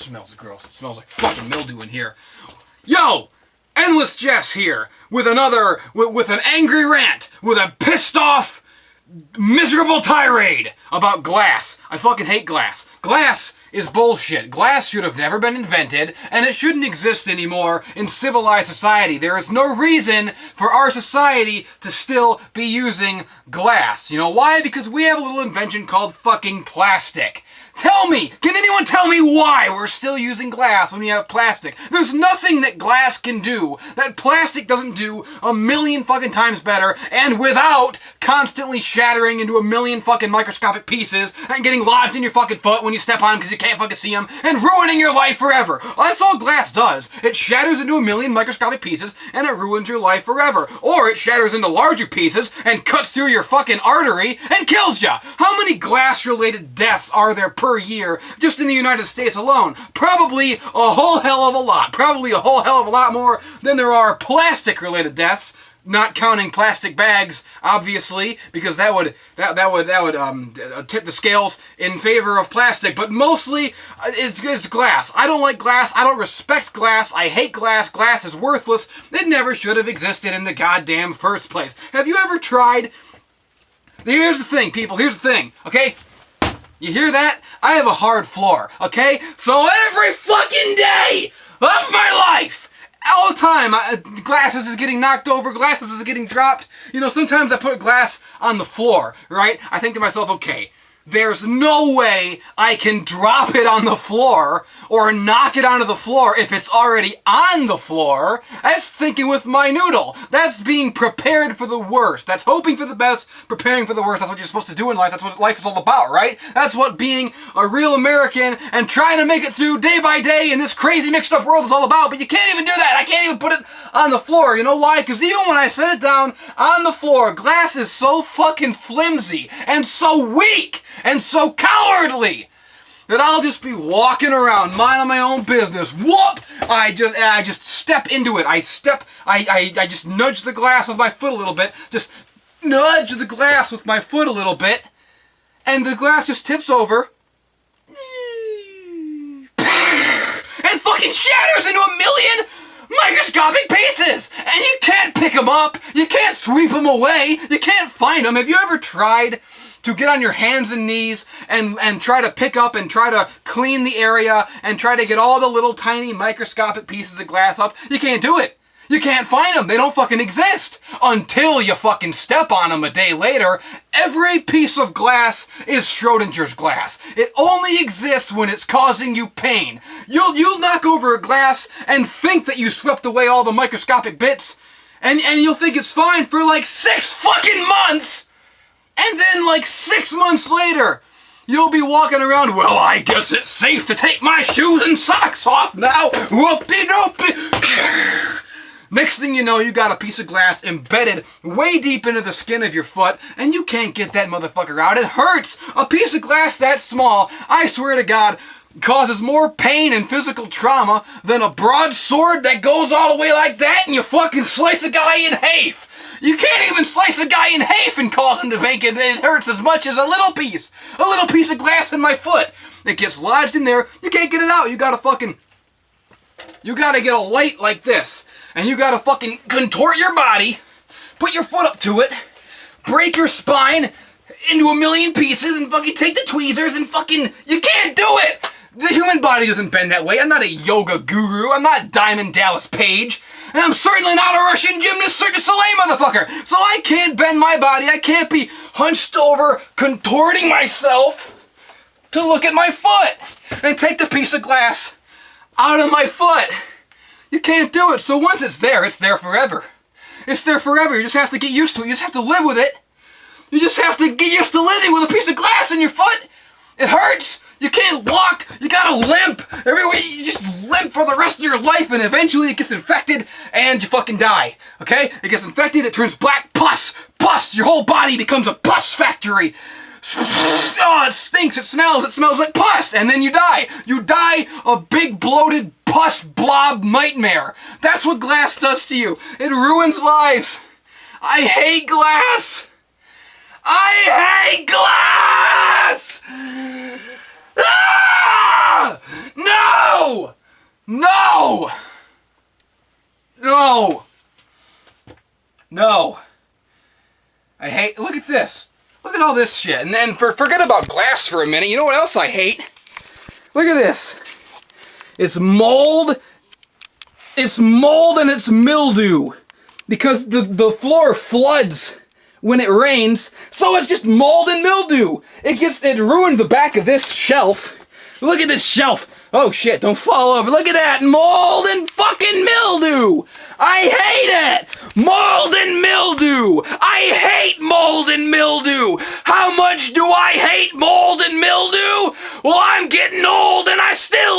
smells gross. It smells like fucking mildew in here. Yo! Endless Jess here with with an angry rant, with a pissed off, miserable tirade about glass. I fucking hate glass. Glass is bullshit. Glass should have never been invented, and it shouldn't exist anymore in civilized society. There is no reason for our society to still be using glass. You know why? Because we have a little invention called fucking plastic. Tell me, can anyone tell me why we're still using glass when we have plastic? There's nothing that glass can do that plastic doesn't do a million fucking times better, and without constantly shattering into a million fucking microscopic pieces and getting lodged in your fucking foot when you step on them because you can't fucking see them and ruining your life forever. That's all glass does. It shatters into a million microscopic pieces and it ruins your life forever. Or it shatters into larger pieces and cuts through your fucking artery and kills ya. How many glass-related deaths are there per year just in the United States alone? Probably a whole hell of a lot. Probably a whole hell of a lot more than there are plastic-related deaths. Not counting plastic bags, obviously, because that would tip the scales in favor of plastic. But mostly, it's glass. I don't like glass. I don't respect glass. I hate glass. Glass is worthless. It never should have existed in the goddamn first place. Have you ever tried? Here's the thing, people. Here's the thing. Okay. You hear that? I have a hard floor. Okay. So every fucking day of my life, all the time, glasses is getting knocked over, glasses is getting dropped. You know, sometimes I put glass on the floor, right? I think to myself, okay, there's no way I can drop it on the floor or knock it onto the floor if it's already on the floor. That's thinking with my noodle. That's being prepared for the worst. That's hoping for the best, preparing for the worst. That's what you're supposed to do in life. That's what life is all about, right? That's what being a real American and trying to make it through day by day in this crazy mixed up world is all about. But you can't even do that. I can't even put it on the floor. You know why? Because even when I set it down on the floor, glass is so fucking flimsy and so weak and so cowardly that I'll just be walking around minding my own business. Whoop! I just step into it. I just nudge the glass with my foot a little bit. Just nudge the glass with my foot a little bit. And the glass just tips over. And fucking shatters into a million microscopic pieces! And you can't pick them up. You can't sweep them away. You can't find them. Have you ever tried to get on your hands and knees and try to pick up and try to clean the area and try to get all the little tiny microscopic pieces of glass up? You can't do it. You can't find them. They don't fucking exist until you fucking step on them a day later. Every piece of glass is Schrodinger's glass. It only exists when it's causing you pain. You'll knock over a glass and think that you swept away all the microscopic bits, and you'll think it's fine for like 6 fucking months. And then, like 6 months later, you'll be walking around, well, I guess it's safe to take my shoes and socks off now. Whoop-de-doop. Next thing you know, you got a piece of glass embedded way deep into the skin of your foot, and you can't get that motherfucker out. It hurts. A piece of glass that small, I swear to God, causes more pain and physical trauma than a broadsword that goes all the way like that and you fucking slice a guy in half. You can't even slice a guy in half and cause him to make it. It hurts as much as a little piece of glass in my foot. It gets lodged in there. You can't get it out. You gotta get a light like this. And you gotta fucking contort your body, put your foot up to it, break your spine into a million pieces and fucking take the tweezers and fucking, you can't do it! The human body doesn't bend that way. I'm not a yoga guru. I'm not Diamond Dallas Page. And I'm certainly not a Russian gymnast Cirque du Soleil motherfucker. So I can't bend my body. I can't be hunched over, contorting myself to look at my foot and take the piece of glass out of my foot. You can't do it. So once it's there forever. It's there forever. You just have to get used to it. You just have to live with it. You just have to get used to living with a piece of glass in your foot. It hurts. You can't walk. You gotta limp. Everywhere you just limp for the rest of your life, and eventually it gets infected and you fucking die. Okay? It gets infected, it turns black pus. Pus! Your whole body becomes a pus factory. Oh, it stinks, it smells like pus, and then you die. You die a big bloated pus blob nightmare. That's what glass does to you. It ruins lives. I hate glass. I hate glass! Ah! No! No! No! No. I hate, look at this. Look at all this shit. And then forget about glass for a minute. You know what else I hate? Look at this. It's mold. It's mold and it's mildew. Because the floor floods when it rains. So it's just mold and mildew. It ruined the back of this shelf. Look at this shelf. Oh shit, don't fall over. Look at that. Mold and fucking mildew. I hate it. Mold and mildew. I hate mold and mildew. How much do I hate mold and mildew? Well, I'm getting old and I still